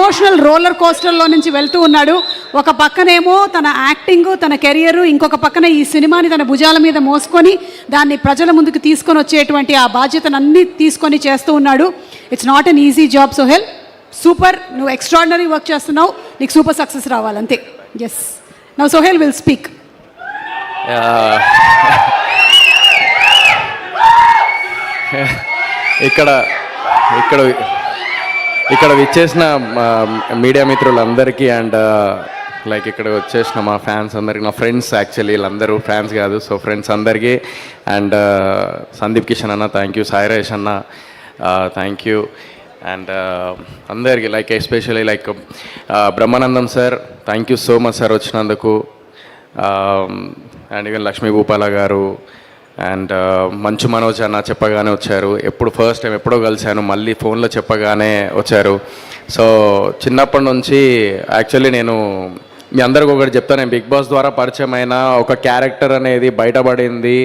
Emotional roller కోస్టర్లో నుంచి వెళ్తూ ఉన్నాడు. ఒక పక్కనేమో తన యాక్టింగ్, తన కెరియర్, ఇంకొక పక్కన ఈ సినిమాని తన భుజాల మీద మోసుకొని దాన్ని ప్రజల ముందుకు తీసుకొని వచ్చేటువంటి ఆ బాధ్యతనన్నీ తీసుకొని చేస్తూ ఉన్నాడు. It's not an easy job Sohel. Super, నువ్వు ఎక్స్ట్రాడినరీ వర్క్ చేస్తున్నావు, నీకు సూపర్ సక్సెస్ రావాలంతే. Yes, now Sohel will speak. ఇక్కడ విచ్చేసిన మీడియా మిత్రులందరికీ అండ్ లైక్ ఇక్కడ వచ్చేసిన మా ఫ్యాన్స్ అందరికీ, నా ఫ్రెండ్స్, యాక్చువల్లీ వీళ్ళందరూ ఫ్యాన్స్ కాదు, సో ఫ్రెండ్స్ అందరికీ, అండ్ సందీప్ కిషన్ అన్న థ్యాంక్ యూ, సాయి రాజేష్ అన్న థ్యాంక్ యూ, అండ్ అందరికీ like especially like Brahmanandam sir thank you so much sir వచ్చినందుకు, అండ్ ఈవెన్ లక్ష్మీ భూపాల గారు అండ్ మంచు మనోజ్ అన్న చెప్పగానే వచ్చారు. ఎప్పుడు ఫస్ట్ టైం ఎప్పుడో కలిశాను, మళ్ళీ ఫోన్లో చెప్పగానే వచ్చారు. సో చిన్నప్పటి నుంచి యాక్చువల్లీ నేను మీ అందరికి ఒకటి చెప్తాను, నేను బిగ్ బాస్ ద్వారా పరిచయం అయిన ఒక క్యారెక్టర్ అనేది బయటపడింది.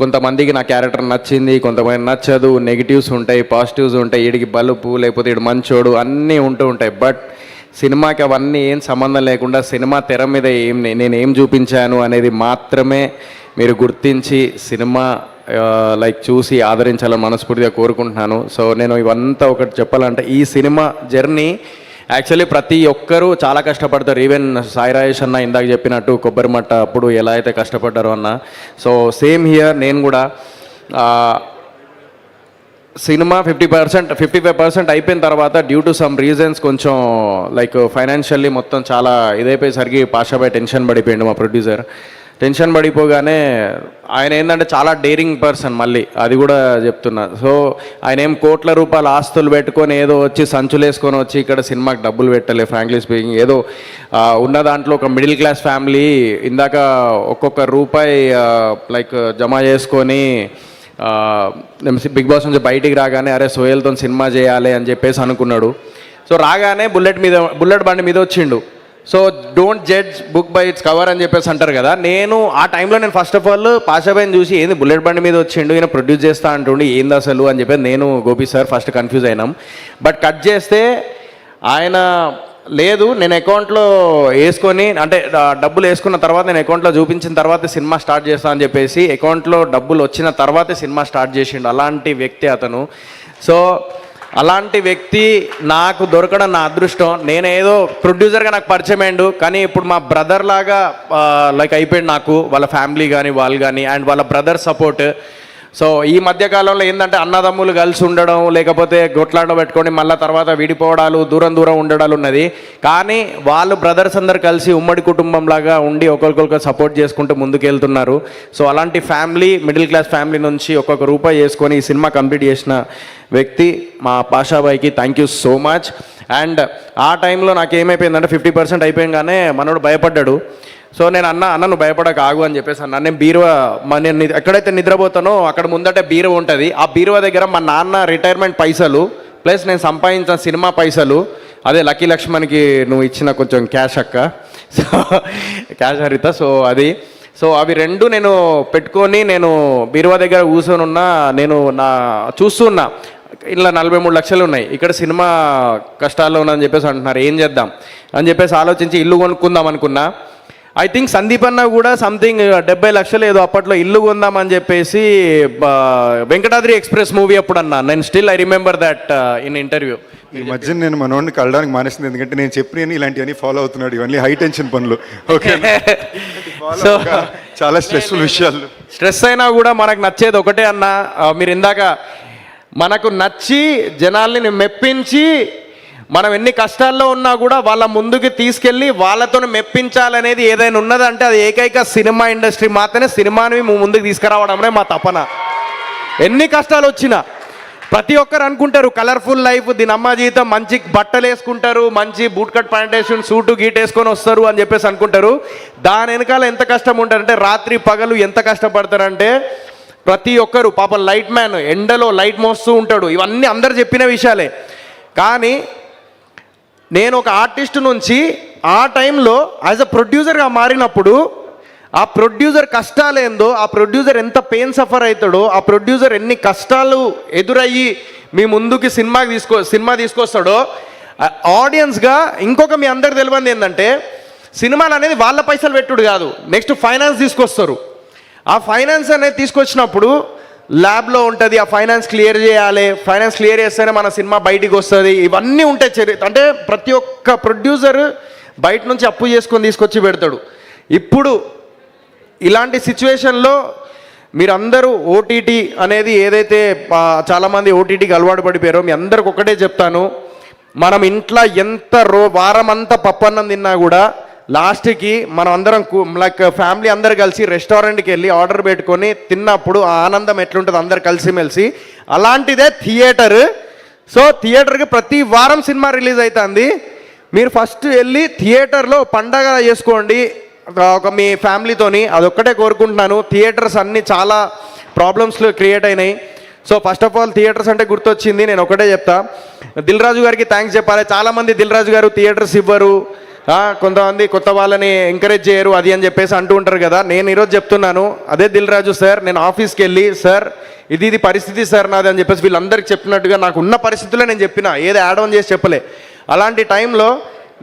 కొంతమందికి నా క్యారెక్టర్ నచ్చింది, కొంతమంది నచ్చదు, నెగిటివ్స్ ఉంటాయి, పాజిటివ్స్ ఉంటాయి, వీడికి బలుపు లేకపోతే వీడు మంచోడు అన్నీ ఉంటూ ఉంటాయి. బట్ సినిమాకి అవన్నీ ఏం సంబంధం లేకుండా సినిమా తెర మీద నేను ఏం చూపించాను అనేది మాత్రమే మీరు గుర్తించి సినిమా లైక్ చూసి ఆదరించాలని మనస్ఫూర్తిగా కోరుకుంటున్నాను. సో నేను ఇవంతా ఒకటి చెప్పాలంటే ఈ సినిమా జర్నీ యాక్చువల్లీ ప్రతి ఒక్కరూ చాలా కష్టపడతారు. ఈవెన్ సాయి రాజేష్ అన్న ఇందాక చెప్పినట్టు కొబ్బరిమట్ట అప్పుడు ఎలా అయితే కష్టపడ్డారో అన్న, సో సేమ్ హియర్ నేను కూడా సినిమా 55% అయిపోయిన తర్వాత డ్యూ టు సమ్ రీజన్స్ కొంచెం లైక్ ఫైనాన్షియల్లీ మొత్తం చాలా ఇదైపోయేసరికి పాషాబాయ్ టెన్షన్ పడిపోయిండు. మా ప్రొడ్యూసర్ టెన్షన్ పడిపోగానే ఆయన ఏంటంటే చాలా డేరింగ్ పర్సన్, మళ్ళీ అది కూడా చెప్తున్నా. సో ఆయన ఏం కోట్ల రూపాయల ఆస్తులు పెట్టుకొని ఏదో వచ్చి సంచులు వేసుకొని వచ్చి ఇక్కడ సినిమాకి డబ్బులు పెట్టలే. ఫ్రాంక్లీ స్పీకింగ్ ఏదో ఉన్న దాంట్లో ఒక మిడిల్ క్లాస్ ఫ్యామిలీ ఇందాక ఒక్కొక్క రూపాయి లైక్ జమ చేసుకొని బిగ్ బాస్ నుంచి బయటికి రాగానే అరే సోహెల్తో సినిమా చేయాలి అని చెప్పేసి అనుకున్నాడు. సో రాగానే బుల్లెట్ బండి మీద వచ్చిండు. So don't judge book by its cover అని చెప్పేసి అంటారు కదా. నేను ఆ టైంలో నేను ఫస్ట్ ఆఫ్ ఆల్ పాషాబాయిని చూసి ఏంది బుల్లెట్ బండి మీద వచ్చిండు, ఈయన ప్రొడ్యూస్ చేస్తా అంటుండి ఏంది అసలు అని చెప్పేసి నేను గోపి సార్ ఫస్ట్ కన్ఫ్యూజ్ అయినాం. బట్ కట్ చేస్తే ఆయన లేదు, నేను అకౌంట్లో వేసుకొని అంటే డబ్బులు వేసుకున్న తర్వాత నేను అకౌంట్లో చూపించిన తర్వాత సినిమా స్టార్ట్ చేస్తా అని చెప్పేసి అకౌంట్లో డబ్బులు వచ్చిన తర్వాతే సినిమా స్టార్ట్ చేసిండు. అలాంటి వ్యక్తి అతను. సో అలాంటి వ్యక్తి నాకు దొరకడం నా అదృష్టం. నేను ఏదో ప్రొడ్యూసర్గా నాకు పరిచయం అయ్యిండు, కానీ ఇప్పుడు మా బ్రదర్ లాగా లైక్ అయిపోయింది నాకు, వాళ్ళ ఫ్యామిలీ కానీ వాళ్ళు కానీ అండ్ వాళ్ళ బ్రదర్ సపోర్ట్. సో ఈ మధ్యకాలంలో ఏంటంటే అన్నదమ్ములు కలిసి ఉండడం లేకపోతే గొట్లాట పెట్టుకొని మళ్ళీ తర్వాత విడిపోవడాలు దూరం ఉండడాలు ఉన్నది. కానీ వాళ్ళు బ్రదర్స్ అందరు కలిసి ఉమ్మడి కుటుంబం లాగా ఉండి ఒకరికొకరు సపోర్ట్ చేసుకుంటూ ముందుకు వెళ్తున్నారు. సో అలాంటి ఫ్యామిలీ, మిడిల్ క్లాస్ ఫ్యామిలీ నుంచి ఒక్కొక్క రూపాయి వేసుకొని ఈ సినిమా కంప్లీట్ చేసిన వ్యక్తి మా పాషాబాయికి thank you so much. And ఆ టైంలో నాకు ఏమైపోయిందంటే 50% అయిపోయింగానే మనోడు భయపడ్డాడు. సో నేను అన్న నువ్వు భయపడక ఆగు అని చెప్పేసి అన్న. నేను బీరువా నేను ఎక్కడైతే నిద్రపోతానో అక్కడ ముందటే బీరువా ఉంటుంది. ఆ బీరువా దగ్గర మా నాన్న రిటైర్మెంట్ పైసలు ప్లస్ నేను సంపాదించిన సినిమా పైసలు, అదే లక్కీ లక్ష్మణ్కి నువ్వు ఇచ్చిన కొంచెం క్యాష్ అక్క, సో క్యాష్ హరిత, సో అది. సో అవి రెండు నేను పెట్టుకొని నేను బీరువా దగ్గర కూర్చొని ఉన్నా. నేను చూస్తున్నా ఇలా 43 లక్షలు ఉన్నాయి, ఇక్కడ సినిమా కష్టాల్లో ఉన్నదని చెప్పేసి అంటున్నారు, ఏం చేద్దాం అని చెప్పేసి ఆలోచించి ఇల్లు కొనుక్కుందాం అనుకున్నా. ఐ థింక్ సందీప్ అన్న కూడా సంథింగ్ 70 లక్షలు ఏదో అప్పట్లో ఇల్లు కొందామని చెప్పేసి వెంకటాద్రి ఎక్స్ప్రెస్ మూవీ అప్పుడు అన్నా. నేను still I remember that in interview. ఈ మధ్య నేను మనోడిని కలడానికి మానేసింది, ఎందుకంటే నేను చెప్పిన ఇలాంటివన్నీ ఫాలో అవుతున్నాడు, ఇవన్నీ హై టెన్షన్ పనులు. ఓకే, సో చాలా స్ట్రెస్ఫుల్ విషయాలు. స్ట్రెస్ అయినా కూడా మనకు నచ్చేది ఒకటే అన్న, మీరు ఇందాక మనకు నచ్చి జనాల్ని మెప్పించి మనం ఎన్ని కష్టాల్లో ఉన్నా కూడా వాళ్ళ ముందుకు తీసుకెళ్ళి వాళ్ళతో మెప్పించాలనేది ఏదైనా ఉన్నదంటే అది ఏకైక సినిమా ఇండస్ట్రీ మాత్రమే. సినిమాని ముందుకు తీసుకురావడమే మా తపన. ఎన్ని కష్టాలు వచ్చినా ప్రతి ఒక్కరు అనుకుంటారు కలర్ఫుల్ లైఫ్, దీని అమ్మ జీవితం, మంచి బట్టలు వేసుకుంటారు, మంచి బూట్ కట్ ప్యాంట్ వేసుకుని సూటు గీట్ వేసుకొని వస్తారు అని చెప్పేసి అనుకుంటారు. దాని వెనకాల ఎంత కష్టం ఉంటారంటే రాత్రి పగలు ఎంత కష్టపడతారంటే ప్రతి ఒక్కరు పాపం లైట్ మ్యాన్ ఎండలో లైట్ మోస్తూ ఉంటాడు. ఇవన్నీ అందరు చెప్పిన విషయాలే. కానీ నేను ఒక ఆర్టిస్ట్ నుంచి ఆ టైంలో యాజ్ అ ప్రొడ్యూసర్గా మారినప్పుడు ఆ ప్రొడ్యూసర్ కష్టాలేందో, ఆ ప్రొడ్యూసర్ ఎంత పెయిన్ సఫర్ అవుతాడో, ఆ ప్రొడ్యూసర్ ఎన్ని కష్టాలు ఎదురయ్యి మీ ముందుకి సినిమా తీసుకొస్తాడో ఆడియన్స్గా ఇంకొక మీ అందరికి తెలియంది ఏంటంటే సినిమాలు అనేది వాళ్ళ పైసలు పెట్టుడు కాదు, నెక్స్ట్ ఫైనాన్స్ తీసుకొస్తారు. ఆ ఫైనాన్స్ అనేది తీసుకొచ్చినప్పుడు ల్యాబ్లో ఉంటుంది, ఆ ఫైనాన్స్ క్లియర్ చేయాలి, ఫైనాన్స్ క్లియర్ చేస్తేనే మన సినిమా బయటికి వస్తుంది. ఇవన్నీ ఉంటాయి చరిత్ర. అంటే ప్రతి ఒక్క ప్రొడ్యూసర్ బయట నుంచి అప్పు చేసుకొని తీసుకొచ్చి పెడతాడు. ఇప్పుడు ఇలాంటి సిచ్యువేషన్లో మీరందరూ ఓటీటీ అనేది ఏదైతే చాలామంది ఓటీటీకి అలవాటు పడిపోయారో మీ అందరికి ఒకటే చెప్తాను, మనం ఇంట్లో ఎంత వారం అంతా పప్పన్నం తిన్నా కూడా లాస్ట్కి మనం అందరం లైక్ ఫ్యామిలీ అందరు కలిసి రెస్టారెంట్కి వెళ్ళి ఆర్డర్ పెట్టుకొని తిన్నప్పుడు ఆ ఆనందం ఎట్లుంటుంది అందరు కలిసిమెలిసి, అలాంటిదే థియేటర్. సో థియేటర్కి ప్రతి వారం సినిమా రిలీజ్ అవుతుంది. మీరు ఫస్ట్ వెళ్ళి థియేటర్లో పండగ చేసుకోండి ఒక మీ ఫ్యామిలీతోని, అదొక్కటే కోరుకుంటున్నాను. థియేటర్స్ అన్నీ చాలా ప్రాబ్లమ్స్ క్రియేట్ అయినాయి. So first of all theatres అంటే గుర్తొచ్చింది, నేను ఒకటే చెప్తా, దిల్ రాజు గారికి థ్యాంక్స్ చెప్పాలి. చాలామంది దిల్ రాజు గారు థియేటర్స్ ఇవ్వరు, కొంతమంది కొత్త వాళ్ళని ఎంకరేజ్ చేయరు అది అని చెప్పేసి అంటూ ఉంటారు కదా. నేను ఈరోజు చెప్తున్నాను, అదే దిల్ రాజు సార్, నేను ఆఫీస్కి వెళ్ళి సార్ ఇది పరిస్థితి సార్ నాది అని చెప్పేసి వీళ్ళందరికీ చెప్పినట్టుగా నాకు ఉన్న పరిస్థితుల్లో నేను చెప్పిన, ఏదో యాడ్ ఆన్ చేసి చెప్పలే. అలాంటి టైంలో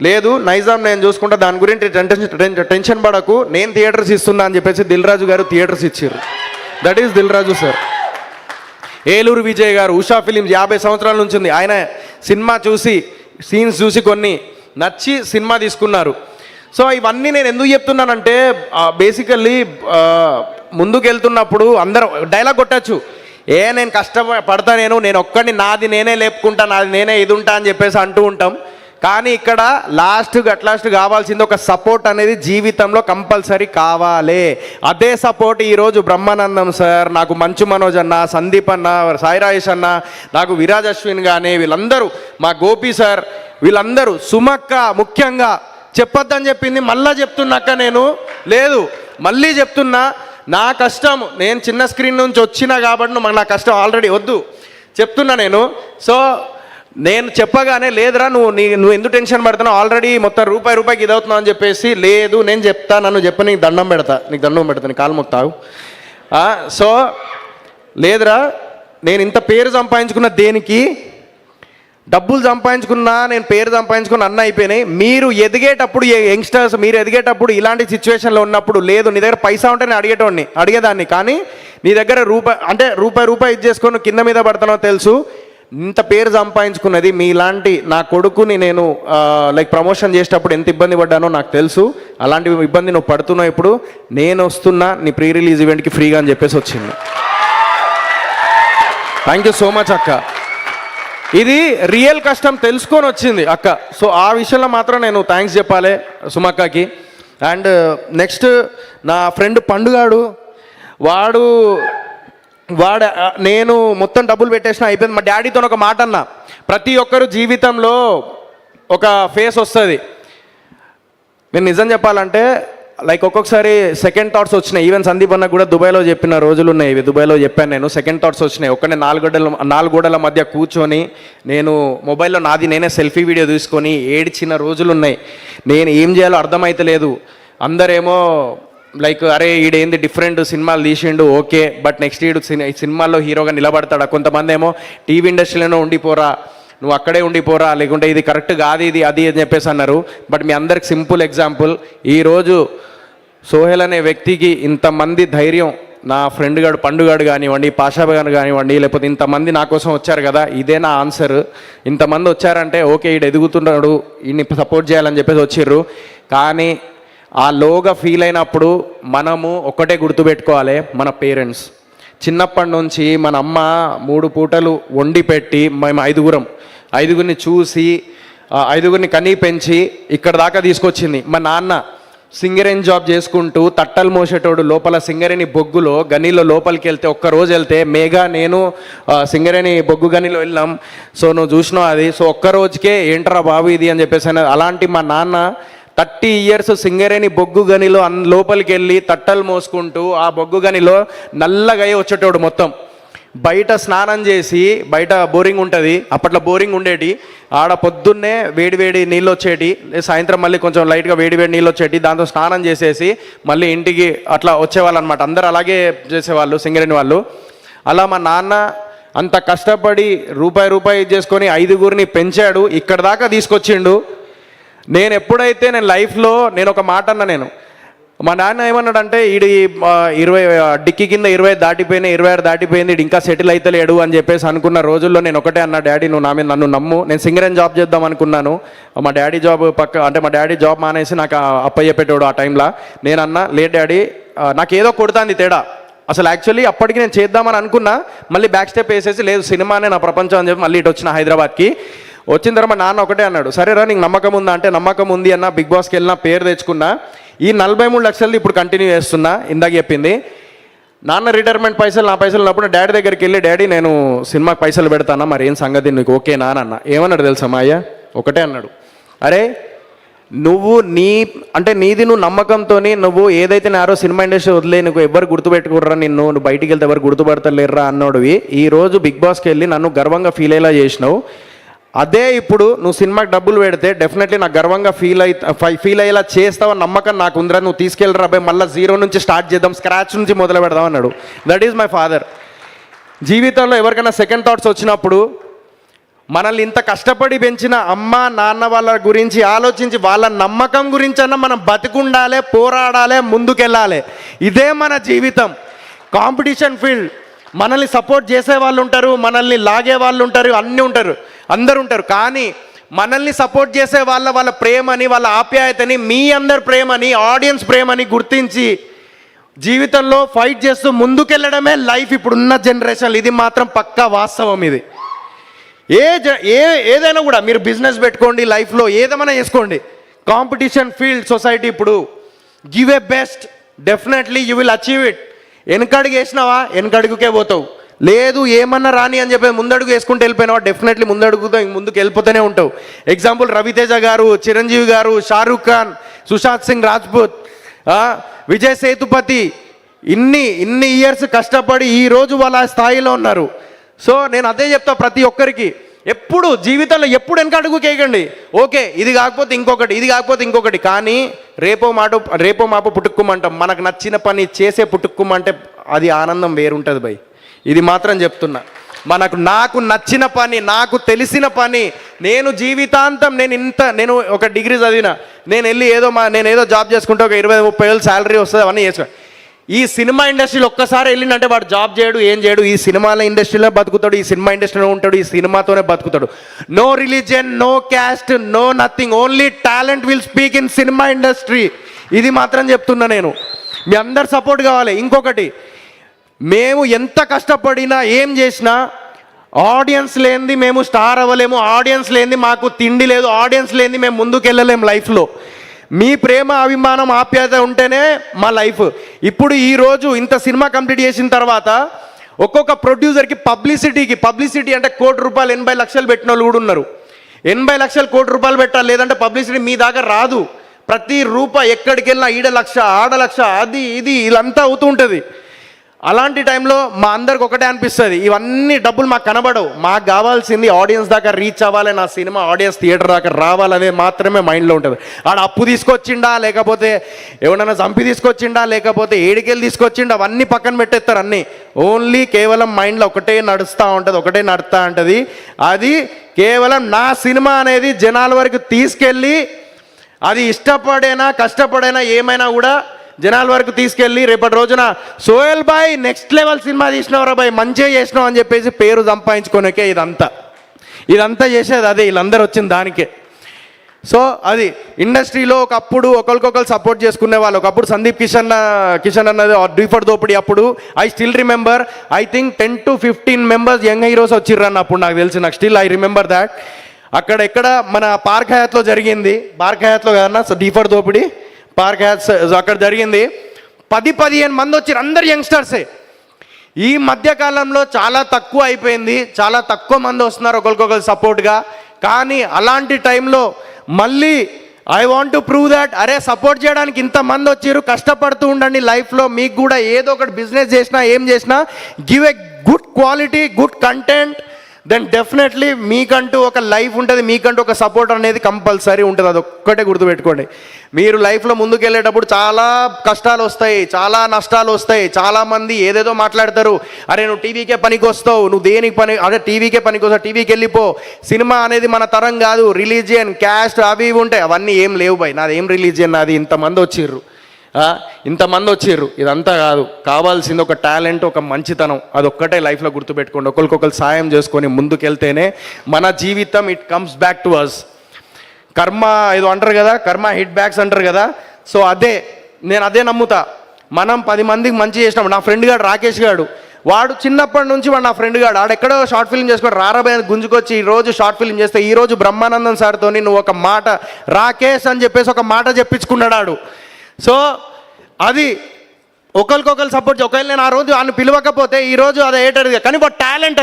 లేదు నైజాం నేను చూసుకుంటా, దాని గురించి టెన్షన్ పడకు, నేను థియేటర్స్ ఇస్తున్నా అని చెప్పేసి దిల్ రాజు గారు థియేటర్స్ ఇచ్చారు. That is Dil Raju sir. Eluru Vijay గారు ఉషా ఫిలిమ్స్ 50 సంవత్సరాల నుంచి ఉంది. ఆయన సినిమా చూసి సీన్స్ చూసి కొన్ని నచ్చి సినిమా తీసుకున్నారు. సో ఇవన్నీ నేను ఎందుకు చెప్తున్నానంటే బేసికల్లీ ముందుకు వెళ్తున్నప్పుడు అందరూ డైలాగ్ కొట్టచ్చు, నేను కష్టపడతా, నేను ఒక్కడిని నాది నేనే లేపుకుంటా, నాది నేనే ఇది ఉంటా అని చెప్పేసి అంటూ ఉంటాం. కానీ ఇక్కడ లాస్ట్ కావాల్సింది ఒక సపోర్ట్ అనేది జీవితంలో కంపల్సరీ కావాలి. అదే సపోర్ట్ ఈరోజు బ్రహ్మానందం సార్, నాకు మంచు మనోజ్ అన్న, సందీప్ అన్న, సాయి రాజేష్ అన్న, నాకు విరాజ్ అశ్విన్ కానీ వీళ్ళందరూ, మా గోపి సార్, వీళ్ళందరూ, సుమక్క ముఖ్యంగా చెప్పొద్దని చెప్పింది మళ్ళా చెప్తున్నాక నేను లేదు మళ్ళీ చెప్తున్నా, నా కష్టం నేను చిన్న స్క్రీన్ నుంచి వచ్చినా కాబట్టి నా కష్టం ఆల్రెడీ వద్దు చెప్తున్నా నేను. సో నేను చెప్పగానే లేదురా నువ్వు ఎందుకు టెన్షన్ పడుతున్నావు, ఆల్రెడీ మొత్తం రూపాయికి ఇది అవుతున్నావు అని చెప్పేసి, లేదు నేను చెప్తా, నన్ను చెప్ప, నీకు దండం పెడతా నీ కాలు మొక్తావు. సో లేదురా, నేను ఇంత పేరు సంపాదించుకున్న దేనికి, డబ్బులు సంపాదించుకున్నా, నేను పేరు సంపాదించుకున్న అన్న అయిపోయినాయి. మీరు ఎదిగేటప్పుడు యంగ్స్టర్స్ మీరు ఎదిగేటప్పుడు ఇలాంటి సిచ్యువేషన్లో ఉన్నప్పుడు లేదు నీ దగ్గర పైసా ఉంటే నేను అడిగేదాన్ని, కానీ నీ దగ్గర రూపాయి ఇది చేసుకొని కింద మీద పడుతున్నావు తెలుసు. ఇంత పేరు సంపాదించుకున్నది మీలాంటి నా కొడుకుని నేను లైక్ ప్రమోషన్ చేసేటప్పుడు ఎంత ఇబ్బంది పడ్డానో నాకు తెలుసు. అలాంటి ఇబ్బంది నువ్వు పడుతున్నావు, ఇప్పుడు నేను వస్తున్నా నీ ప్రీ రిలీజ్ ఈవెంట్కి ఫ్రీగా అని చెప్పేసి వచ్చింది. థ్యాంక్ యూ సో మచ్ అక్క, ఇది రియల్ కష్టం తెలుసుకొని వచ్చింది అక్క. సో ఆ విషయంలో మాత్రం నేను థ్యాంక్స్ చెప్పాలి సుమక్కకి. అండ్ నెక్స్ట్ నా ఫ్రెండ్ పండుగాడు, వాడు నేను మొత్తం డబ్బులు పెట్టేసిన అయిపోయింది. మా డాడీతో ఒక మాట అన్న, ప్రతి ఒక్కరు జీవితంలో ఒక ఫేస్ వస్తుంది. నేను నిజం చెప్పాలంటే లైక్ ఒక్కొక్కసారి సెకండ్ థాట్స్ వచ్చినాయి. ఈవెన్ సందీప్ అన్న కూడా దుబాయ్లో చెప్పిన రోజులు ఉన్నాయి, ఇవి దుబాయ్లో చెప్పాను నేను. సెకండ్ థాట్స్ వచ్చినాయి. ఒక్కనే 4 గోడల మధ్య కూర్చొని నేను మొబైల్లో నేనే సెల్ఫీ వీడియో తీసుకొని ఏడ్చిన రోజులు ఉన్నాయి. నేను ఏం చేయాలో అర్థమైతలేదు. అందరేమో లైక్ అరే ఈడేంది డిఫరెంట్ సినిమాలు తీసిండు, ఓకే, బట్ నెక్స్ట్ ఈడు సినిమాల్లో హీరోగా నిలబడతాడా. కొంతమంది ఏమో టీవీ ఇండస్ట్రీలోనే ఉండిపోరా, నువ్వు అక్కడే ఉండిపోరా, లేకుంటే ఇది కరెక్ట్ కాదు ఇది అది అని చెప్పేసి అన్నారు. బట్ మీ అందరికి సింపుల్ ఎగ్జాంపుల్, ఈరోజు సోహెల్ అనే వ్యక్తికి ఇంతమంది ధైర్యం, నా ఫ్రెండ్ గారు పండుగాడు కానివ్వండి, పాషాబ్ గారు కానివ్వండి, లేకపోతే ఇంతమంది నా కోసం వచ్చారు కదా, ఇదే నా ఆన్సర్. ఇంతమంది వచ్చారంటే ఓకే ఈడు ఎదుగుతున్నాడు, ఈయన్ని సపోర్ట్ చేయాలని చెప్పేసి వచ్చిర్రు. కానీ ఆ లోగా ఫీల్ అయినప్పుడు మనము ఒక్కటే గుర్తుపెట్టుకోవాలి, మన పేరెంట్స్ చిన్నప్పటి నుంచి మన అమ్మ 3 పూటలు వండి పెట్టి మేము ఐదుగురిని చూసి ఐదుగురిని కనీ పెంచి ఇక్కడ దాకా తీసుకొచ్చింది. మా నాన్న సింగరేణి జాబ్ చేసుకుంటూ తట్టలు మోసేటోడు, లోపల సింగరేణి బొగ్గులో గనిలో లోపలికి వెళ్తే ఒక్కరోజు వెళ్తే మేఘా నేను సింగరేణి బొగ్గు గనిలో వెళ్ళాం. సో నువ్వు చూసినావు అది. సో ఒక్కరోజుకే ఏంట్రా బాబు ఇది అని చెప్పేసి అలాంటి మా నాన్న 30 years సింగరేణి బొగ్గు గనిలో లోపలికి వెళ్ళి తట్టలు మోసుకుంటూ ఆ బొగ్గు గనిలో నల్లగా వచ్చేటోడు. మొత్తం బయట స్నానం చేసి, బయట బోరింగ్ ఉంటుంది, అప్పట్లో బోరింగ్ ఉండేటి, ఆడ పొద్దున్నే వేడివేడి నీళ్ళు వచ్చేటి, సాయంత్రం మళ్ళీ కొంచెం లైట్గా వేడివేడి నీళ్ళు వచ్చేటి, దాంతో స్నానం చేసేసి మళ్ళీ ఇంటికి అట్లా వచ్చేవాళ్ళు అనమాట. అందరు అలాగే చేసేవాళ్ళు సింగరేణి వాళ్ళు. అలా మా నాన్న అంత కష్టపడి రూపాయి ఇది చేసుకొని 5గురిని పెంచాడు, ఇక్కడ దాకా తీసుకొచ్చిండు. నేను ఎప్పుడైతే నేను లైఫ్లో నేను ఒక మాట అన్నా, నేను మా నాన్న ఏమన్నాడంటే ఈడి 20 డిక్కి కింద 20 దాటిపోయినాయి, 26 దాటిపోయింది, ఈడు ఇంకా సెటిల్ అయితే లేడు అని చెప్పేసి అనుకున్న రోజుల్లో నేను ఒకటే అన్నా, డాడీ నువ్వు నా మీద నన్ను నమ్ము, నేను సింగరేన్ జాబ్ చేద్దాం అనుకున్నాను. మా డాడీ జాబ్ మా డాడీ జాబ్ మానేసి నాకు అప్ప చెప్పేటోడు ఆ టైంలో. నేను అన్నా, లేదు డాడీ నాకు ఏదో కొడుతుంది తేడా, అసలు యాక్చువల్లీ అప్పటికి నేను చేద్దామని అనుకున్నా, మళ్ళీ బ్యాక్ స్టెప్ వేసేసి లేదు సినిమానే నా ప్రపంచం అని చెప్పి మళ్ళీ ఇటు వచ్చిన హైదరాబాద్కి. వచ్చిన తర్వాత మా నాన్న ఒకటే అన్నాడు, సరేరా నీకు నమ్మకం ఉందా అంటే నమ్మకం ఉంది అన్న, బిగ్ బాస్కి వెళ్ళినా పేరు తెచ్చుకున్నా, ఈ 43 లక్షలది ఇప్పుడు కంటిన్యూ చేస్తున్నా. ఇందాక చెప్పింది నాన్న రిటైర్మెంట్ పైసలు నా పైసలు ఉన్నప్పుడు డాడీ దగ్గరికి వెళ్ళి, డాడీ నేను సినిమాకి పైసలు పెడతానా, మరి ఏం సంగతి నీకు ఓకేనా అని అన్న. ఏమన్నాడు తెలుసా మా అయ్య, ఒకటే అన్నాడు, అరే నువ్వు నీది నువ్వు నమ్మకంతో నువ్వు ఏదైతే నారో సినిమా ఇండస్ట్రీ వదిలే నువ్వు ఎవరు గుర్తుపెట్టుకుర్రా, నువ్వు బయటికి వెళ్తే ఎవరు గుర్తుపడతలేర్రా అన్నోడివి ఈరోజు బిగ్ బాస్కి వెళ్ళి నన్ను గర్వంగా ఫీల్ అయ్యేలా చేసినావు. అదే ఇప్పుడు నువ్వు సినిమాకి డబ్బులు పెడితే డెఫినెట్లీ నాకు గర్వంగా ఫీల్ అయ్యేలా చేస్తావు నమ్మకం నాకు ఉందిరా, నువ్వు తీసుకెళ్ళరా అబ్బాయి, మళ్ళీ 0 నుంచి స్టార్ట్ చేద్దాం, స్క్రాచ్ నుంచి మొదలు పెడదాం అన్నాడు. That is my father. జీవితంలో ఎవరికైనా సెకండ్ థాట్స్ వచ్చినప్పుడు మనల్ని ఇంత కష్టపడి పెంచిన అమ్మ నాన్న వాళ్ళ గురించి ఆలోచించి వాళ్ళ నమ్మకం గురించి అన్న మనం బతికుండాలి, పోరాడాలి, ముందుకెళ్ళాలి. ఇదే మన జీవితం. కాంపిటీషన్ ఫీల్డ్, మనల్ని సపోర్ట్ చేసే వాళ్ళు ఉంటారు, మనల్ని లాగే వాళ్ళు ఉంటారు, అన్నీ ఉంటారు, అందరు ఉంటారు. కానీ మనల్ని సపోర్ట్ చేసే వాళ్ళ ప్రేమని, వాళ్ళ ఆప్యాయతని, మీ అందరి ప్రేమని, ఆడియన్స్ ప్రేమని గుర్తించి జీవితంలో ఫైట్ చేస్తూ ముందుకెళ్ళడమే లైఫ్ ఇప్పుడున్న జనరేషన్. ఇది మాత్రం పక్కా వాస్తవం. ఇది ఏదైనా కూడా మీరు బిజినెస్ పెట్టుకోండి, లైఫ్లో ఏదేమైనా చేసుకోండి, కాంపిటీషన్ ఫీల్డ్ సొసైటీ. ఇప్పుడు give a best, definitely you will achieve it. వెనకడుగు వేసినావా వెనకడుగుకే పోతావు, లేదు ఏమన్నా రాని అని చెప్పి ముందడుగు వేసుకుంటూ వెళ్ళిపోయినావా డెఫినెట్లీ ముందుకు వెళ్ళిపోతూనే ఉంటావు. ఎగ్జాంపుల్ రవితేజ గారు, చిరంజీవి గారు, షారూక్ ఖాన్, సుశాంత్ సింగ్ రాజ్పూత్, విజయ్ సేతుపతి ఇన్ని ఇయర్స్ కష్టపడి ఈరోజు వాళ్ళ స్థాయిలో ఉన్నారు. సో నేను అదే చెప్తా ప్రతి ఒక్కరికి, ఎప్పుడు జీవితంలో ఎప్పుడు వెనక అడుగు వేయకండి. ఓకే ఇది కాకపోతే ఇంకొకటి, ఇది కాకపోతే ఇంకొకటి, కానీ రేపో మాపో పుట్టుక్కుమంటాం. మనకు నచ్చిన పని చేసే పుట్టుక్కుమంటే అది ఆనందం వేరుంటుంది భయ్. ఇది మాత్రం చెప్తున్నా. నాకు నచ్చిన పని, నాకు తెలిసిన పని, నేను జీవితాంతం నేను ఒక డిగ్రీ చదివిన, నేను వెళ్ళి నేను ఏదో జాబ్ చేసుకుంటే ఒక 20-30 వేలు శాలరీ వస్తుంది, అవన్నీ చేసుకో. ఈ సినిమా ఇండస్ట్రీలో ఒక్కసారి వెళ్ళిందంటే వాడు జాబ్ చేయడు, ఏం చేయడు, ఈ సినిమాల ఇండస్ట్రీలో బతుకుతాడు, ఈ సినిమా ఇండస్ట్రీలో ఉంటాడు, ఈ సినిమాతోనే బతుకుతాడు. No religion, no caste, no nothing, only talent will speak in cinema industry. ఇది మాత్రం చెప్తున్నా నేను. మీ అందరు సపోర్ట్ కావాలి. ఇంకొకటి, మేము ఎంత కష్టపడినా ఏం చేసినా ఆడియన్స్ లేనిది మేము స్టార్ అవ్వలేము, ఆడియన్స్ లేనిది మాకు తిండి లేదు, ఆడియన్స్ లేనిది మేము ముందుకు వెళ్ళలేము లైఫ్లో. మీ ప్రేమ, అభిమానం, ఆప్యాయత ఉంటేనే మా లైఫ్. ఇప్పుడు ఈరోజు ఇంత సినిమా కంప్లీట్ చేసిన తర్వాత ఒక్కొక్క ప్రొడ్యూసర్కి పబ్లిసిటీ అంటే ₹1,00,00,000 80 లక్షలు పెట్టిన వాళ్ళు కూడా ఉన్నారు. 80 లక్షలు ₹1,00,00,000 పెట్టాలి, లేదంటే పబ్లిసిటీ మీ దాకా రాదు. ప్రతి రూపాయి ఎక్కడికి వెళ్ళినా ఈడ లక్ష, ఆడ లక్ష, అది ఇది ఇదంతా అవుతూ ఉంటుంది. అలాంటి టైంలో మా అందరికి ఒకటే అనిపిస్తుంది, ఇవన్నీ డబ్బులు మాకు కనబడవు, మాకు కావాల్సింది ఆడియన్స్ దాకా రీచ్ అవ్వాలి, నా సినిమా ఆడియన్స్ థియేటర్ దాకా రావాలనేది మాత్రమే మైండ్లో ఉంటుంది. ఆడ అప్పు తీసుకొచ్చిండా, లేకపోతే ఎవడన్నా చంపి తీసుకొచ్చిండా, లేకపోతే ఏడికెళ్ళి తీసుకొచ్చిండా, అవన్నీ పక్కన పెట్టేస్తారు. అన్నీ ఓన్లీ కేవలం మైండ్లో ఒకటే నడుస్తూ ఉంటుంది. అది కేవలం నా సినిమా అనేది జనాల వరకు తీసుకెళ్ళి, అది ఇష్టపడైనా కష్టపడైనా ఏమైనా కూడా జనాల వరకు తీసుకెళ్ళి రేపటి రోజున Sohel bhai next level cinema తీసినవరా బాయ్, మంచిగా చేసినావు అని చెప్పేసి పేరు సంపాదించుకోనికే ఇదంతా చేసేది అదే, వీళ్ళందరూ వచ్చిన దానికే. సో అది ఇండస్ట్రీలో ఒకప్పుడు ఒకరికొకరు సపోర్ట్ చేసుకునే వాళ్ళు. ఒకప్పుడు సందీప్ కిషన్ అన్నది డీఫర్ దోపిడీ అప్పుడు I still remember, I think 10 to 15 members young heroes వచ్చిర్రన్న అప్పుడు నాకు తెలిసి, నాకు స్టిల్ ఐ రిమెంబర్ దాట్. ఎక్కడ మన పార్క్ హయాత్లో జరిగింది, పార్క్ హయాత్లో కదన్నా డీఫర్ దోపిడీ, పార్క్ హయాత్ అక్కడ జరిగింది. 10-15 మంది వచ్చారు, అందరు యంగ్స్టర్సే. ఈ మధ్యకాలంలో చాలా తక్కువ అయిపోయింది, చాలా తక్కువ మంది వస్తున్నారు ఒకరికొకరు సపోర్ట్గా. కానీ అలాంటి టైంలో మళ్ళీ I want to prove that, అరే సపోర్ట్ చేయడానికి ఇంతమంది వచ్చారు, కష్టపడుతూ ఉండండి లైఫ్లో. మీకు కూడా ఏదో ఒకటి బిజినెస్ చేసినా ఏం చేసినా give a good quality, good content, then definitely మీకంటూ ఒక లైఫ్ ఉంటుంది, మీకంటూ ఒక సపోర్ట్ అనేది కంపల్సరీ ఉంటుంది. అది ఒక్కటే గుర్తుపెట్టుకోండి. మీరు లైఫ్లో ముందుకు వెళ్ళేటప్పుడు చాలా కష్టాలు వస్తాయి, చాలా నష్టాలు వస్తాయి. చాలామంది ఏదేదో మాట్లాడతారు, అరే నువ్వు టీవీకే పనికి వస్తావు, నువ్వు దేనికి పని, అదే టీవీకే పనికి వస్తావు, టీవీకి వెళ్ళిపో, సినిమా అనేది మన తరం కాదు, రిలీజియన్ క్యాస్ట్ అవి ఇవి ఉంటాయి. అవన్నీ ఏం లేవు బాయ్, నాది ఏం రిలీజియన్, నాది ఇంతమంది వచ్చిర్రు, ఇదంతా కాదు. కావాల్సింది ఒక టాలెంట్, ఒక మంచితనం, అదొక్కటే లైఫ్లో గుర్తుపెట్టుకోండి. ఒకరికొకరు సాయం చేసుకొని ముందుకెళ్తేనే మన జీవితం it comes back to us. కర్మ ఏదో అంటారు కదా, కర్మ హిట్ బ్యాక్స్ అంటారు కదా. సో నేను అదే నమ్ముతా. మనం 10 మందికి మంచి చేసినాం. నా ఫ్రెండ్ గాడు రాకేష్ గాడు, వాడు చిన్నప్పటి నుంచి వాడు నా ఫ్రెండ్ గాడు, ఆడెక్కడో షార్ట్ ఫిల్మ్ చేసుకోడు, రారాబాయ్ గుంజుకొచ్చి ఈరోజు షార్ట్ ఫిల్మ్ చేస్తే ఈరోజు బ్రహ్మానందం సార్తో నువ్వు ఒక మాట రాకేష్ అని చెప్పేసి ఒక మాట చెప్పించుకున్నాడు ఆడు. సో అది ఒకరికొకరు సపోర్ట్. ఒకవేళ నేను ఆ రోజు ఆయన పిలవకపోతే ఈరోజు అది ఏటది, కానీ వాడు టాలెంట్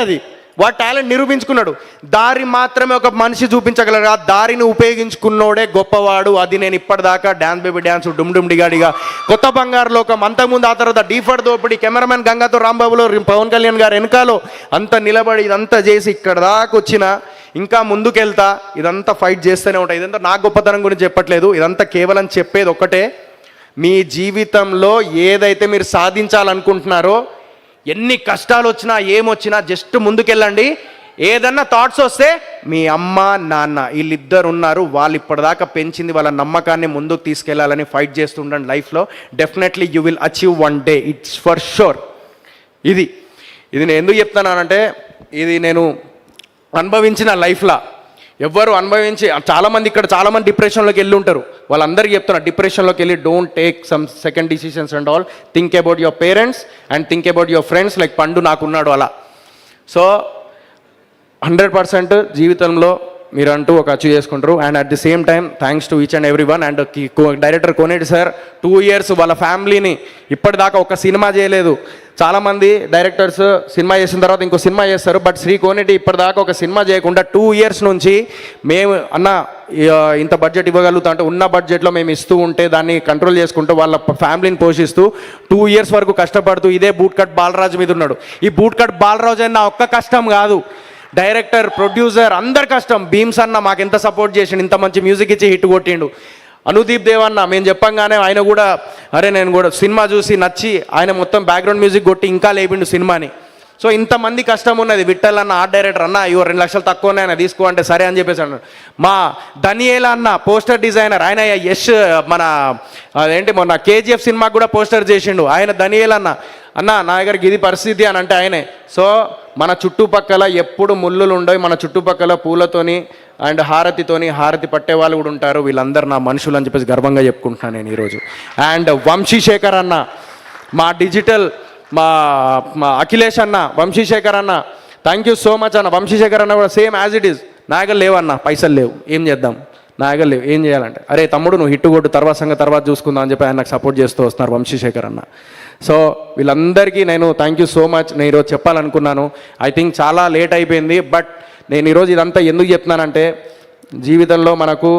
నిరూపించుకున్నాడు. దారి మాత్రమే ఒక మనిషి చూపించగలరు, ఆ దారిని ఉపయోగించుకున్నోడే గొప్పవాడు. అది నేను ఇప్పటిదాకా డ్యాన్స్ బేబీ డ్యాన్స్, డుమ్ డుమ్ డిగాడిగా, కొత్త బంగారు లోకం, అంతకుముందు ఆ తర్వాత డీఫర్ దోపిడి, కెమెరామెన్ గంగాతో రాంబాబులో, పవన్ కళ్యాణ్ గారు వెనకాలో అంత నిలబడి ఇదంతా చేసి ఇక్కడ దాకా వచ్చిన, ఇంకా ముందుకెళ్తా. ఇదంతా ఫైట్ చేస్తూనే ఉంటాయి. ఇదంతా నా గొప్పతనం గురించి చెప్పట్లేదు, ఇదంతా కేవలం చెప్పేది ఒక్కటే. మీ జీవితంలో ఏదైతే మీరు సాధించాలనుకుంటున్నారో, ఎన్ని కష్టాలు వచ్చినా ఏమొచ్చినా జస్ట్ ముందుకెళ్ళండి. ఏదన్నా థాట్స్ వస్తే మీ అమ్మ నాన్న వీళ్ళిద్దరు ఉన్నారు, వాళ్ళు ఇప్పటిదాకా పెంచింది వాళ్ళ నమ్మకాన్ని ముందుకు తీసుకెళ్లాలని ఫైట్ చేస్తుండండి లైఫ్లో. Definitely you will achieve one day, it's for sure. ఇది నేను ఎందుకు చెప్తున్నానంటే, ఇది నేను అనుభవించిన లైఫ్లో ఎవ్వరు అనుభవించి, చాలామంది డిప్రెషన్లోకి వెళ్ళి ఉంటారు. వాళ్ళందరికీ చెప్తున్నా, డిప్రెషన్లోకి వెళ్ళి don't take sum second decisions and all. Think about your parents and think about your friends. Like పండు నాకున్నాడు అలా. సో 100% జీవితంలో మీరు అంటూ ఒక అచీవ్ చేసుకుంటారు. And at the same time thanks to each and every one. And director Koneti sir 2 years వాళ్ళ ఫ్యామిలీని ఇప్పటిదాకా ఒక సినిమా చేయలేదు. చాలామంది డైరెక్టర్స్ సినిమా చేసిన తర్వాత ఇంకో సినిమా చేస్తారు, బట్ శ్రీ కోనేటి ఇప్పటిదాకా ఒక సినిమా చేయకుండా 2 years నుంచి మేము ఇంత బడ్జెట్ ఇవ్వగలుగుతా అంటే ఉన్న బడ్జెట్లో మేము ఇస్తూ ఉంటే దాన్ని కంట్రోల్ చేసుకుంటూ వాళ్ళ ఫ్యామిలీని పోషిస్తూ 2 years వరకు కష్టపడుతూ ఇదే బూట్ కట్ బాలరాజు మీద ఉన్నాడు. ఈ బూట్ కట్ బాలరాజు అన్న ఒక్క కష్టం కాదు, డైరెక్టర్, ప్రొడ్యూసర్ అందరి కష్టం. భీమ్స్ అన్న మాకు ఎంత సపోర్ట్ చేసిండు, ఇంత మంచి మ్యూజిక్ ఇచ్చి హిట్ కొట్టిండు. అనుదీప్ దేవన్న మేము చెప్పంగానే ఆయన కూడా నేను కూడా సినిమా చూసి నచ్చి ఆయన మొత్తం బ్యాక్గ్రౌండ్ మ్యూజిక్ కొట్టి ఇంకా లేపిండు సినిమాని. సో ఇంతమంది కష్టం ఉన్నది. విఠల్ అన్న ఆర్ట్ డైరెక్టర్, అన్న ఇవో 2 లక్షలు తక్కువనే ఆయన తీసుకో అంటే సరే అని చెప్పేసి అన్నాడు. మా ధనియేలా అన్న పోస్టర్ డిజైనర్, ఆయన మొన్న KGF సినిమాకి కూడా పోస్టర్ చేసిండు ఆయన. ధనియేలా అన్న నా దగ్గరికి ఇది పరిస్థితి అని అంటే ఆయనే. సో మన చుట్టుపక్కల ఎప్పుడు ముళ్ళులు ఉండవు, మన చుట్టుపక్కల పూలతోని అండ్ హారతి పట్టే వాళ్ళు కూడా ఉంటారు. వీళ్ళందరూ నా మనుషులు అని చెప్పేసి గర్వంగా చెప్పుకుంటున్నాను నేను ఈరోజు. అండ్ వంశీశేఖర్ అన్న, మా డిజిటల్ మా అఖిలేష్ అన్న, వంశీశేఖర్ అన్న, థ్యాంక్ యూ సో మచ్ అన్న. వంశీశేఖర్ అన్న కూడా సేమ్ యాజ్ ఇట్ ఈజ్. నా దగ్గర లేవన్న, పైసలు లేవు, ఏం చేద్దాం, నా దగ్గర లేవు, ఏం చేయాలంటే అరే తమ్ముడు నువ్వు హిట్ కొట్టు, తర్వాత చూసుకుందాం అని చెప్పి ఆయన నాకు సపోర్ట్ చేస్తూ వస్తున్నారు వంశీశేఖర్ అన్న. సో వీళ్ళందరికీ నేను థ్యాంక్ యూ సో మచ్. నేను ఈరోజు చెప్పాలనుకున్నాను, ఐ థింక్ చాలా లేట్ అయిపోయింది, బట్ నేను ఈరోజు ఇదంతా ఎందుకు చెప్తున్నానంటే, జీవితంలో మనకు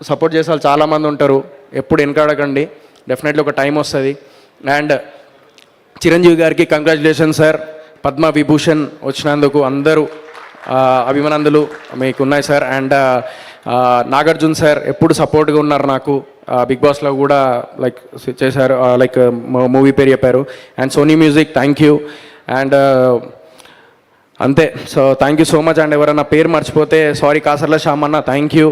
సపోర్ట్ చేసే వాళ్ళు చాలామంది ఉంటారు, ఎప్పుడు వెనకాడకండి, డెఫినెట్లీ ఒక టైం వస్తుంది. అండ్ చిరంజీవి గారికి కంగ్రాచులేషన్ సార్, పద్మ విభూషణ్ వచ్చినందుకు అందరూ అభిమానందులు మీకు ఉన్నాయి సార్. అండ్ నాగార్జున సార్ ఎప్పుడు సపోర్ట్గా ఉన్నారు నాకు, బిగ్ బాస్లో కూడా లైక్ చేశారు, లైక్ మూవీ పేరు చెప్పారు. And Sony music thank you. And అంతే. So thank you so much. And ఎవరైనా పేరు మర్చిపోతే సారీ, కాసర్ల శ్యామ్ అన్న థ్యాంక్ యూ.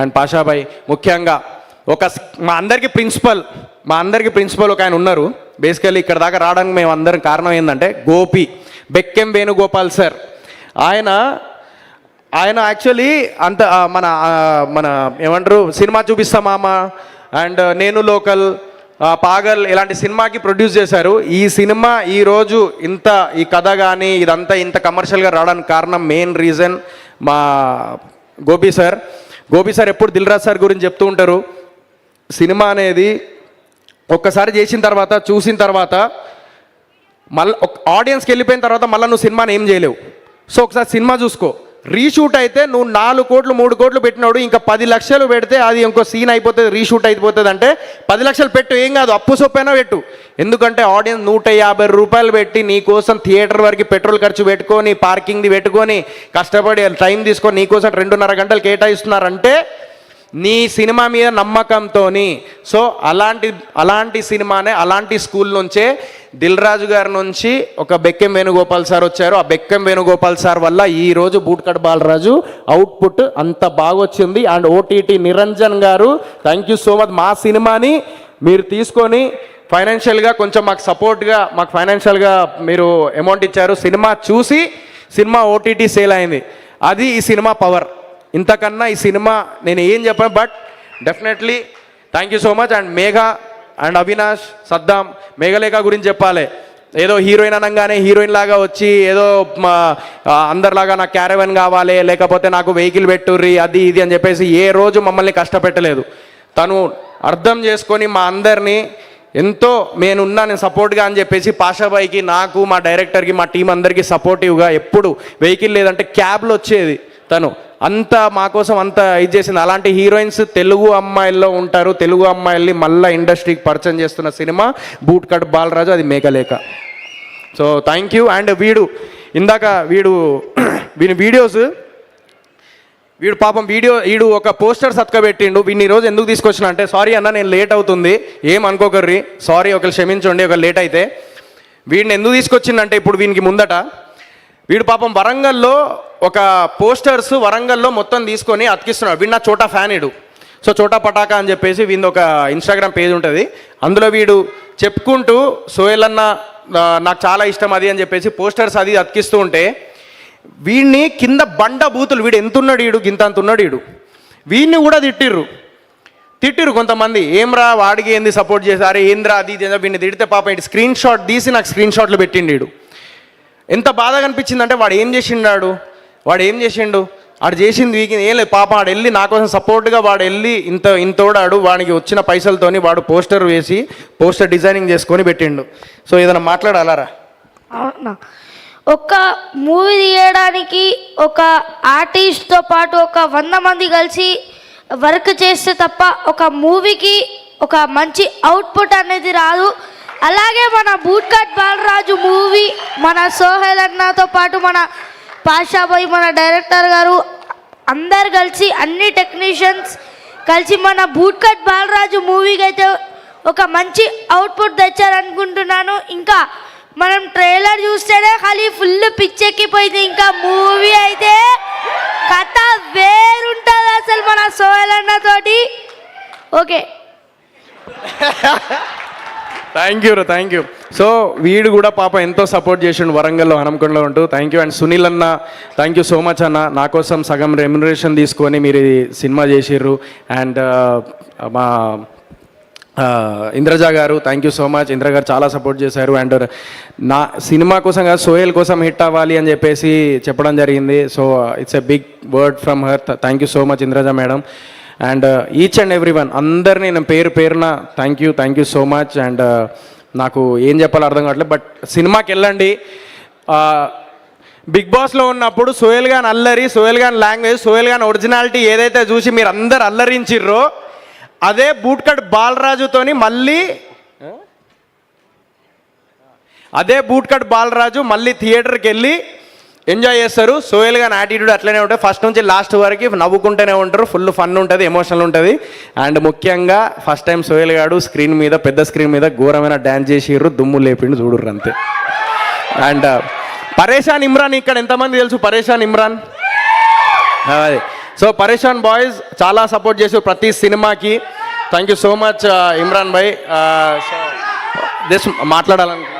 అండ్ పాషాబాయ్, ముఖ్యంగా మా అందరికీ ప్రిన్సిపల్ ఒక ఆయన ఉన్నారు. బేసికల్లీ ఇక్కడ దాకా రావడానికి మేము అందరం కారణం ఏంటంటే బెక్కెం వేణుగోపాల్ సార్. ఆయన యాక్చువల్లీ అంత మన ఏమంటారు సినిమా చూపిస్తామా అండ్ నేను లోకల్, పాగల్ ఇలాంటి సినిమాకి ప్రొడ్యూస్ చేశారు. ఈ సినిమా ఈరోజు ఈ కథ కానీ ఇదంతా ఇంత కమర్షియల్గా రావడానికి కారణం మెయిన్ రీజన్ మా గోపి సార్ ఎప్పుడు దిల్ రాజు సార్ గురించి చెప్తూ ఉంటారు. సినిమా అనేది ఒక్కసారి చేసిన తర్వాత చూసిన తర్వాత మళ్ళీ ఆడియన్స్కి వెళ్ళిపోయిన తర్వాత మళ్ళీ నువ్వు సినిమాని ఏం చేయలేవు. సో ఒకసారి సినిమా చూసుకో, రీషూట్ అయితే నువ్వు 4 కోట్లు 3 కోట్లు పెట్టినాడు, ఇంకా 10 లక్షలు పెడితే అది ఇంకో సీన్ అయిపోతుంది, రీషూట్ అయిపోతుంది. అంటే 10 లక్షలు పెట్టు, ఏం కాదు, అప్పు సొప్పైనా పెట్టు. ఎందుకంటే ఆడియన్స్ 150 రూపాయలు పెట్టి నీ కోసం థియేటర్ వరకు పెట్రోల్ ఖర్చు పెట్టుకొని పార్కింగ్ది పెట్టుకొని కష్టపడి టైం తీసుకొని నీ కోసం 2.5 గంటలు కేటాయిస్తున్నారంటే నీ సినిమా మీద నమ్మకంతో. సో అలాంటి సినిమానే, అలాంటి స్కూల్ నుంచే దిల్ రాజు గారి నుంచి ఒక బెక్కెం వేణుగోపాల్ సార్ వచ్చారు. ఆ బెక్కెం వేణుగోపాల్ సార్ వల్ల ఈరోజు బూట్కట్ బాలరాజు అవుట్పుట్ అంత బాగా వచ్చింది. అండ్ ఓటీటీ నిరంజన్ గారు, థ్యాంక్ యూ సో మచ్. మా సినిమాని మీరు తీసుకొని ఫైనాన్షియల్గా కొంచెం మాకు సపోర్ట్గా, మాకు ఫైనాన్షియల్గా మీరు అమౌంట్ ఇచ్చారు. సినిమా చూసి సినిమా ఓటీటీ సేల్ అయింది. అది ఈ సినిమా పవర్. ఇంతకన్నా ఈ సినిమా నేను ఏం చెప్పాను, but definitely thank you so much. And Megha and Avinash, Saddam, Meghalekha గురించి చెప్పాలి. ఏదో హీరోయిన్ అనగానే హీరోయిన్ లాగా వచ్చి ఏదో అందరిలాగా నాకు క్యారవెన్ కావాలి, లేకపోతే నాకు వెహికల్ పెట్టుర్రి, అది ఇది అని చెప్పేసి ఏ రోజు మమ్మల్ని కష్టపెట్టలేదు. తను అర్థం చేసుకొని మా అందరినీ ఎంతో నేను సపోర్ట్గా అని చెప్పేసి పాషాబాయికి, నాకు, మా డైరెక్టర్కి, మా టీం అందరికీ సపోర్టివ్గా, ఎప్పుడు వెహికల్ లేదంటే క్యాబ్లో వచ్చేది తను, అంత మా కోసం అంత ఇది చేసింది. అలాంటి హీరోయిన్స్ తెలుగు అమ్మాయిల్లో ఉంటారు. తెలుగు అమ్మాయిల్ని మళ్ళీ ఇండస్ట్రీకి పరిచయం చేస్తున్న సినిమా బూట్కట్ బాలరాజు, అది Meghalekha. So thank you. And వీడి వీడియోస్, వీడు పాపం వీడు ఒక పోస్టర్ సత్కబెట్టిండు. వీడిని ఈరోజు ఎందుకు తీసుకొచ్చిన అంటే, సారీ అన్న నేను లేట్ అవుతుంది, ఏం అనుకోకర్రి, సారీ, ఒకరు క్షమించండి ఒక లేట్ అయితే. వీడిని ఎందుకు తీసుకొచ్చిందంటే, ఇప్పుడు వీనికి ముందట వీడు పాపం వరంగల్లో ఒక పోస్టర్స్ వరంగల్లో మొత్తం తీసుకొని అతికిస్తున్నాడు. వీడు నా చోటా ఫ్యాన్. సో చోటా పటాకా అని చెప్పేసి వీడిది ఒక ఇన్స్టాగ్రామ్ పేజ్ ఉంటుంది. అందులో వీడు చెప్పుకుంటూ సోహెల్ అన్న నాకు చాలా ఇష్టం అది అని చెప్పేసి పోస్టర్స్ అది అతికిస్తూ ఉంటే, వీడిని కింద బండ బూతులు, వీడు ఎంతున్నాడు, గింత అంతున్నాడు, వీడిని కూడా తిట్టిర్రు కొంతమంది. ఏమ్రా వాడికి ఏంది సపోర్ట్ చేశారు, ఏంద్రా అది ఇది. వీడిని తిడితే పాపం ఇటు స్క్రీన్ షాట్ తీసి నాకు స్క్రీన్ షాట్లు పెట్టిండు. ఎంత బాధగా అనిపించిందంటే, వాడు ఏం చేసిండు, వాడు చేసింది వీకింది ఏం లేదు పాపం. వాడు వెళ్ళి నా కోసం సపోర్ట్గా వాడు వెళ్ళి ఇంతోడాడు, వాడికి వచ్చిన పైసలతోని వాడు పోస్టర్ వేసి పోస్టర్ డిజైనింగ్ చేసుకొని పెట్టిండు. సో ఏదైనా మాట్లాడాలరా? అవునా, ఒక మూవీ తీయడానికి ఒక ఆర్టిస్ట్తో పాటు ఒక 100 మంది కలిసి వర్క్ చేస్తే తప్ప ఒక మూవీకి ఒక మంచి అవుట్పుట్ అనేది రాదు. అలాగే మన బూట్కట్ బాలరాజు మూవీ మన సోహెల్ అన్నతో పాటు మన పాషాబాయ్, మన డైరెక్టర్ గారు అందరు కలిసి, అన్ని టెక్నీషియన్స్ కలిసి మన బూట్కట్ బాలరాజు మూవీకి అయితే ఒక మంచి అవుట్పుట్ తెచ్చారనుకుంటున్నాను. ఇంకా మనం ట్రైలర్ చూస్తేనే ఖాళీ ఫుల్ పిచ్చెక్కిపోయింది. ఇంకా మూవీ అయితే కథ వేరుంటుంది అసలు మన సోహెల్ అన్నతోటి. Okay, thank you. సో వీడు కూడా పాప ఎంతో సపోర్ట్ చేసిండు వరంగల్లో, హనంకొండలో ఉంటూ. Thank you. అండ్ సునీల్ అన్న, థ్యాంక్ యూ సో మచ్ అన్న, నా కోసం సగం రెమ్యునరేషన్ తీసుకొని మీరు సినిమా చేసిర్రు. అండ్ మా ఇంద్రజ గారు, thank you so much. Indra గారు చాలా సపోర్ట్ చేశారు. అండ్ నా సినిమా కోసం కాదు, సోహెల్ కోసం హిట్ అవ్వాలి అని చెప్పేసి చెప్పడం జరిగింది. So it's a big word from her. Thank you so much Indraja madam. And each and every one అందరినీ నేను పేరున thank you so much. And నాకు ఏం చెప్పాలో అర్థం కావట్లేదు, బట్ సినిమాకి వెళ్ళండి. బిగ్ బాస్లో ఉన్నప్పుడు సోహెల్ గాన్ అల్లరి, సోహెల్ గాన్ లాంగ్వేజ్, సోహెల్ గాన్ ఒరిజినాలిటీ ఏదైతే చూసి మీరు అందరు అల్లరించిర్రో, అదే బూట్కట్ బాలరాజుతోని మళ్ళీ థియేటర్కి వెళ్ళి ఎంజాయ్ చేస్తారు. సోహెల్ గాన్ యాటిట్యూడ్ అట్లనే ఉంటుంది, ఫస్ట్ నుంచి లాస్ట్ వరకు నవ్వుకుంటూనే ఉంటారు, ఫుల్ ఫన్ ఉంటుంది, ఎమోషనల్ ఉంటుంది. అండ్ ముఖ్యంగా ఫస్ట్ టైం సోహెల్ గాడు పెద్ద స్క్రీన్ మీద ఘోరమైన డ్యాన్స్ చేసిర్రు, దుమ్ము లేపిండు, చూడుర్రు అంతే. అండ్ పరేషాన్ ఇమ్రాన్, ఇక్కడ ఎంతమంది తెలుసు పరేషాన్ ఇమ్రాన్? సో పరేషాన్ బాయ్స్ చాలా సపోర్ట్ చేసారు ప్రతి సినిమాకి. Thank you so much Imran Bhai. So మాట్లాడాలనుకుంటున్నాను.